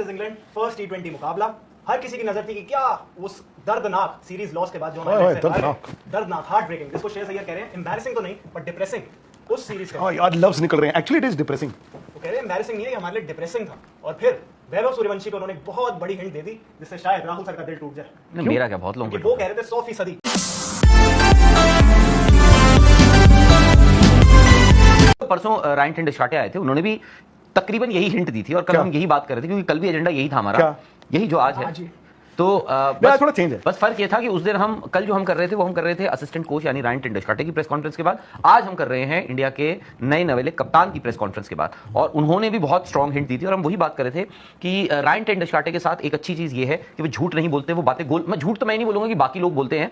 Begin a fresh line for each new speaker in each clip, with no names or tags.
Versus England first टी20 मुकाबला। हर किसी की नजर थी कि क्या उस दर्दनाक सीरीज लॉस के बाद जो हमारे दर्दनाक हार्ट ब्रेकिंग, जिसको श्रेयस अय्यर कह रहे हैं एम्बैरेसिंग तो नहीं बट डिप्रेसिंग उस सीरीज का
यार लफ्ज निकल रहे हैं, एक्चुअली इट इज डिप्रेसिंग।
वो कह रहे हैं एम्बैरेसिंग नहीं है, हमारे लिए डिप्रेसिंग था। और फिर वैभव सूर्यवंशी को उन्होंने एक बहुत बड़ी हिंट दे दी जिससे शायद राहुल सर का दिल टूट जाए।
मेरा क्या, बहुत लोगों
को वो कह रहे थे 100%।
परसों रायन टेंडुलकर आए थे, उन्होंने भी तकरीबन यही हिंट दी थी और कल हम यही बात कर रहे थे क्योंकि कल भी एजेंडा यही था हमारा, यही जो आज है। तो बस
थोड़ा चेंज है,
बस फर्क ये था कि उस दिन हम कल जो हम कर रहे थे वो हम कर रहे थे असिस्टेंट कोच यानी रायन टेंडुलकर की प्रेस कॉन्फ्रेंस के बाद। आज हम कर रहे हैं इंडिया के नए नवेले कप्तान की प्रेस कॉन्फ्रेंस के बाद, और उन्होंने भी बहुत स्ट्रांग हिंट दी थी। और हम वही बात कर रहे थे कि रायन टेंडुलकर के साथ एक अच्छी चीज ये है कि वो झूठ नहीं बोलते, वो बातें गोल, मैं झूठ तो मैं नहीं बोलूंगा कि बाकी लोग बोलते हैं,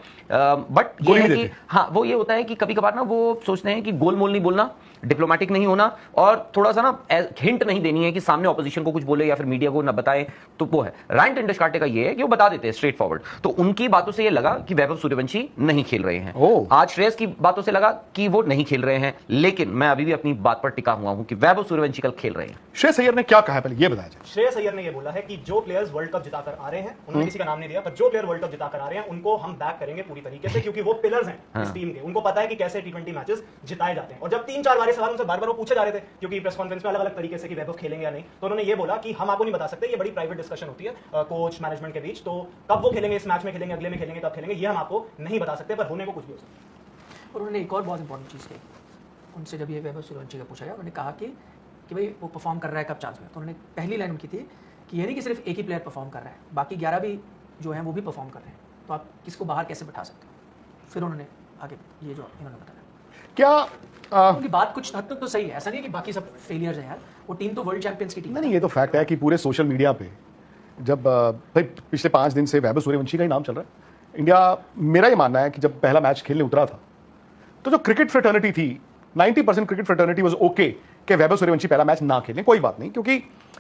बट ये है कि हाँ वो ये होता है कि कभी कभार ना वो सोचते हैं कि गोलमोल नहीं बोलना, डिप्लोमेटिक नहीं होना और थोड़ा सा ना हिंट नहीं देनी है कि सामने ऑपोजिशन को कुछ बोले या फिर मीडिया को ना बताएं। तो वो है रायन टेंडुलकर का ये है कि वो बता देते हैं स्ट्रेट फॉरवर्ड। तो उनकी बातों से ये लगा कि वैभव सूर्यवंशी नहीं खेल रहे हैं। आज श्रेयस की बातों से लगा कि वो नहीं खेल रहे हैं, लेकिन मैं अभी भी अपनी बात पर टिका हुआ हूं कि वैभव सूर्यवंशी कल खेल रहे हैं।
श्रेयस अय्यर ने क्या कहा पहले ये बताया जाए।
श्रेयस अय्यर ने ये बोला है कि जो प्लेयर्स वर्ल्ड कप जिताकर आ रहे हैं, उन्होंने किसी का नाम नहीं दिया, पर जो प्लेयर वर्ल्ड कप जिताकर आ रहे हैं उनको हम बैक करेंगे पूरी तरीके से, क्योंकि वो पिलर्स हैं इस टीम के। उनको पता है कि कैसे टी20 मैचेस जिताए जाते हैं। और जब 3-4 बार सवाल उनसे बार-बार वो पूछे जा रहे थे, क्योंकि प्रेस कॉन्फ्रेंस में अलग-अलग तरीके से कि वैभव खेलेंगे या नहीं, तो उन्होंने ये बोला कि हम आपको नहीं बता सकते, ये बड़ी प्राइवेट डिस्कशन होती है कोच मैनेजमेंट के बीच, तो कब वो खेलेंगे, इस मैच में खेलेंगे, अगले में खेलेंगे, कब खेलेंगे, ये हम आपको नहीं बता सकते, पर होने को कुछ भी हो सकता है।
और उन्होंने एक और बहुत इंपॉर्टेंट चीज़ कही, उनसे जब ये वैभव सूर्यवंशी का पूछा गया, उन्होंने कहा कि भाई वो परफॉर्म कर रहा है कब चांस में। तो उन्होंने पहली लाइन उनकी थी कि ये नहीं कि सिर्फ एक ही प्लेयर परफॉर्म कर रहा है, बाकी 11 भी जो हैं वो भी परफॉर्म कर रहे हैं, तो आप किसको बाहर कैसे बैठा सकते हो। फिर उन्होंने आगे ये जो इन्होंने बताया
क्या
उनकी बात कुछ हद तक तो सही है, ऐसा नहीं है कि बाकी सब फेलियर्स हैं यार, वो टीम तो वर्ल्ड चैंपियंस की टीम
नहीं, ये तो फैक्ट है कि पूरे सोशल मीडिया पे जब भाई पिछले 5 दिन से वैभव सूर्यवंशी का ही नाम चल रहा है इंडिया। मेरा ये मानना है कि जब पहला मैच खेलने उतरा था तो जो क्रिकेट फ्रेटर्निटी थी, 90% क्रिकेट फ्रेटर्निटी वाज ओके कि वैभव सूर्यवंशी पहला मैच ना खेलें, कोई बात नहीं, क्योंकि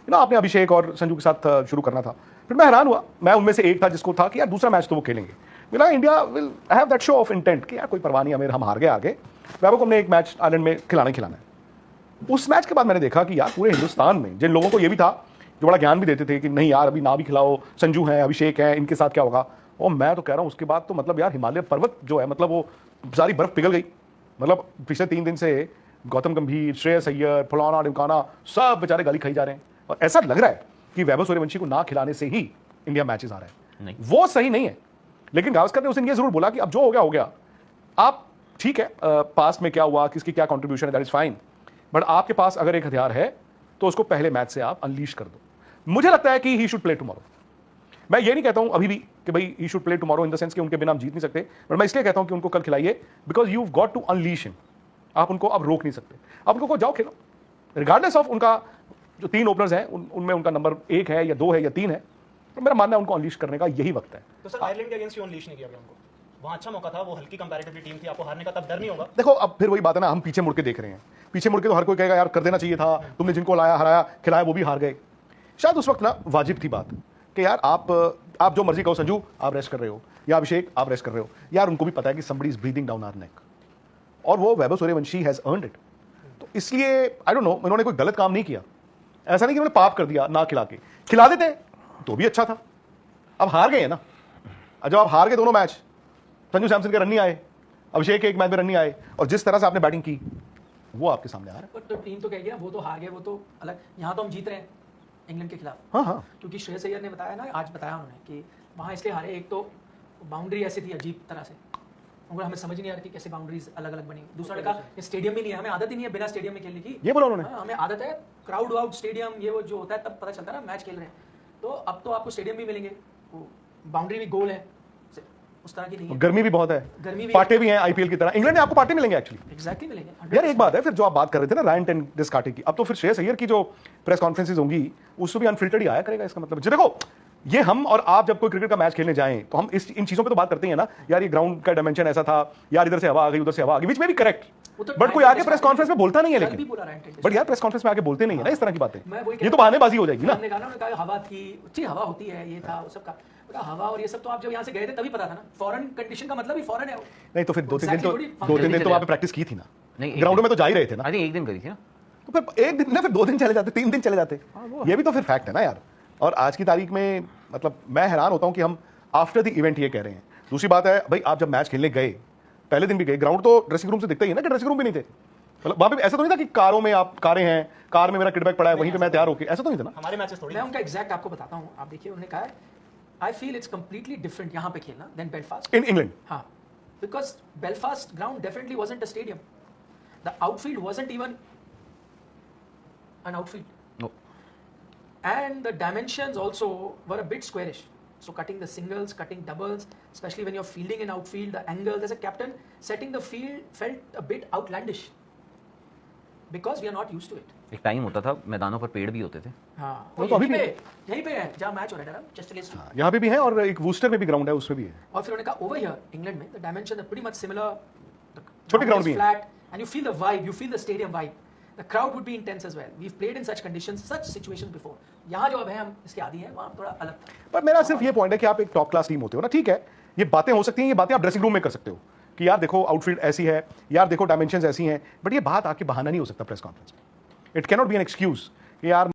ना आपने अभिषेक और संजू के साथ शुरू करना था। फिर मैं हैरान हुआ, मैं उनमें से एक था जिसको था कि यार दूसरा मैच तो वो खेलेंगे। मिला India will have that show off intent कि यार कोई परवाह नहीं, हम हार गए आगे, वैभव को हमने एक मैच आयरलैंड में खिलाना है। उस मैच के बाद मैंने देखा कि यार पूरे हिंदुस्तान में जिन लोगों को ये भी था, जो बड़ा ज्ञान भी देते थे कि नहीं यार अभी ना भी खिलाओ, संजू हैं, अभिषेक हैं, इनके साथ क्या होगा, और मैं तो कह रहा हूँ उसके बाद तो मतलब यार हिमालय पर्वत जो है, मतलब वो सारी बर्फ पिघल गई। मतलब पिछले 3 दिन से गौतम गंभीर, श्रेयस अय्यर, फलाना ढिमकाना सब बेचारे गाली खाई जा रहे हैं, और ऐसा लग रहा है कि वैभव सूर्यवंशी को ना खिलाने से ही इंडिया मैचेस आ रहे हैं। वो सही नहीं है, लेकिन गावस्कर ने उस दिन ये जरूर बोला कि अब जो हो गया, आप ठीक है, पास्ट में क्या हुआ, किसकी क्या कॉन्ट्रीब्यूशन है, दैट इज फाइन, बट आपके पास अगर एक हथियार है तो उसको पहले मैच से आप अनलीश कर दो। मुझे लगता है कि ही शुड प्ले टुमारो। मैं ये नहीं कहता हूं अभी भी कि भाई he should play tomorrow in the sense कि उनके बिना हम जीत नहीं सकते, बट मैं इसलिए कहता हूं कि उनको कल खिलाइए, because you got to unleash him. आप उनको अब रोक नहीं सकते, आप उनको जाओ खेलो, रिगार्डलेस ऑफ उनका जो 3 ओपनर्स हैं उनमें उनका नंबर 1 है या 2 है या 3 है, तो मेरा मानना है उनको अनलीश करने का यही वक्त है।
तो सर आयरलैंड के अगेंस्ट क्यों अनलीश नहीं किया गया उनको? वहाँ अच्छा मौका था, वो हल्की कंपैरेटिवली टीम थी, आपको हारने का तब डर नहीं होगा?
देखो अब फिर वही बात है ना, हम पीछे मुड़ के देख रहे हैं, पीछे मुड़ के तो हर कोई कहेगा यार कर देना चाहिए था, तुमने जिनको लाया हराया खिलाया वो भी हार गए। शायद उस वक्त ना वाजिब थी बात कि यार आप जो मर्जी कहो, संजू आप रेस्ट कर रहे हो या अभिषेक आप रेस्ट कर रहे हो, यार उनको भी पता है कि somebody is breathing down our neck, और वो Vaibhav Suryavanshi has earned it. तो इसलिए आई डोंट नो, उन्होंने कोई गलत काम नहीं किया, ऐसा नहीं कि उन्होंने पाप कर दिया ना खिला के, खिला देते तो भी अच्छा था। अब हार गए ना, जब आप हार गए दोनों मैच, संजू सैमसन के रन नहीं आए, अभिषेक के एक मैच में रन नहीं आए, और जिस तरह से आपने बैटिंग की वो आपके सामने आ रहा है।
तो टीम तो कहेगी ना वो तो हार गए, वो तो अलग, यहाँ तो हम जीत रहे हैं इंग्लैंड के खिलाफ।
हाँ,
क्योंकि श्रेयस अय्यर ने बताया ना, आज बताया उन्होंने कि वहाँ इसलिए हारे, एक तो बाउंड्री ऐसी थी अजीब तरह से, उनको हमें समझ नहीं आ रही थी कैसे बाउंड्रीज अलग अलग बनी। दूसरा कहा स्टेडियम भी नहीं है, हमें आदत ही नहीं है बिना स्टेडियम में खेलने की,
ये बोला उन्होंने।
हमें आदत है क्राउड आउट स्टेडियम, ये वो जो होता है तब पता चलता है ना मैच खेल रहे हैं। तो अब तो आपको स्टेडियम भी मिलेंगे, बाउंड्री भी गोल है, उस तरह की नहीं है,
गर्मी भी बहुत है,
गर्मी भी
पार्टे भी हैं आईपीएल की तरह। इंग्लैंड में आपको पार्टे मिलेंगे एक्चुअली,
एग्जैक्टली मिलेंगे।
यार एक बात है, फिर जो आप बात कर रहे थे ना रायन टेंडुलकर की, अब तो फिर श्रेयस अय्यर की जो प्रेस कॉन्फ्रेंसेस होंगी उसमें भी अनफिल्टर्ड ही आया करेगा। इसका मतलब देखो, ये हम और आप जब कोई क्रिकेट का मैच खेलने जाएं तो हम इन चीजों पे तो बात करते हैं ना, यार ये ग्राउंड का डायमेंशन ऐसा था, यार इधर से हवा आ गई उधर से हवा आ गई, विच में भी करेक्ट, बट कोई आके प्रेस कॉन्फ्रेंस में बोलता नहीं है। लेकिन बट यार प्रेस कॉन्फ्रेंस में आके बोलते नहीं है ना इस तरह की बातें, ये तो बहानेबाजी हो जाएगी ना।
हमने कहा हवा थी, अच्छी हवा होती है, ये था वो सब का हवा और ये सब, तो आप जब यहाँ से गए थे तभी पता था ना, फॉरेन कंडीशन का मतलब ही फॉरेन है। नहीं
तो फिर 2-3 दिन तो वहाँ पे प्रैक्टिस की थी ना, ग्राउंड में तो जा ही रहे थे ना।
आई थिंक 1 दिन करी थी ना,
तो फिर 1 दिन ना, फिर 2 दिन चले जाते, 3 दिन चले जाते, ये भी तो फिर फैक्ट है ना यार। और आज की तारीख में मतलब मैं हैरान होता हूं कि हम आफ्टर द इवेंट ये कह रहे हैं। दूसरी बात है भाई, आप जब मैच खेलने गए, पहले दिन भी गए, ग्राउंड तो ड्रेसिंग रूम से दिखता ही है ना कि ड्रेसिंग रूम भी नहीं थे। मतलब वहां पे ऐसा तो नहीं था कि कारों में आप कारें हैं, कार में मेरा किट बैग पड़ा है, वहीं पे मैं तैयार होके, ऐसा तो नहीं था ना।
हमारे मैचेस थोड़ी
मैं उनका एग्जैक्ट आपको बताता हूँ। आप देखिए, उन्होंने कहा है I feel it's completely different यहाँ पे खेलना देन बेलफास्ट
इन इंग्लैंड,
हाँ, because Belfast ground definitely wasn't a stadium, the outfield wasn't even an outfield.
No.
And the dimensions also were a bit squarish. So cutting the singles, cutting doubles, especially when you're fielding in outfield, the angle, as a captain, setting the field felt a bit outlandish because we are not used to it.
एक time होता था मैदानों पर पेड़ भी होते थे।
हाँ,
वो तो अभी भी
यहीं पे है जहाँ मैच हो रहा है ना, चेस्ट अगेंस्ट।
यहाँ पे भी है और एक वूस्टर में भी ग्राउंड है, उसमें भी है।
और फिर उन्होंने कहा ओवर हियर इंग्लैंड में the dimension are pretty much similar,
छोटे ground भी हैं।
Flat and you feel the vibe, you feel the stadium vibe, the crowd would be intense as well, we have played in such conditions, such situations before. यहाँ जो अब है हम इसके आदी हैं, वहाँ थोड़ा अलग था।
पर मेरा सिर्फ ये पॉइंट है कि आप एक टॉप क्लास टीम होते हो ना, ठीक है, ये बातें हो सकती हैं, ये बातें आप ड्रेसिंग रूम में कर सकते हो कि यार देखो आउटफील्ड ऐसी है, यार देखो डायमेंशंस ऐसी हैं, बट ये बात आके बहाना नहीं हो सकता प्रेस कॉन्फ्रेंस में। It cannot be an excuse कि यार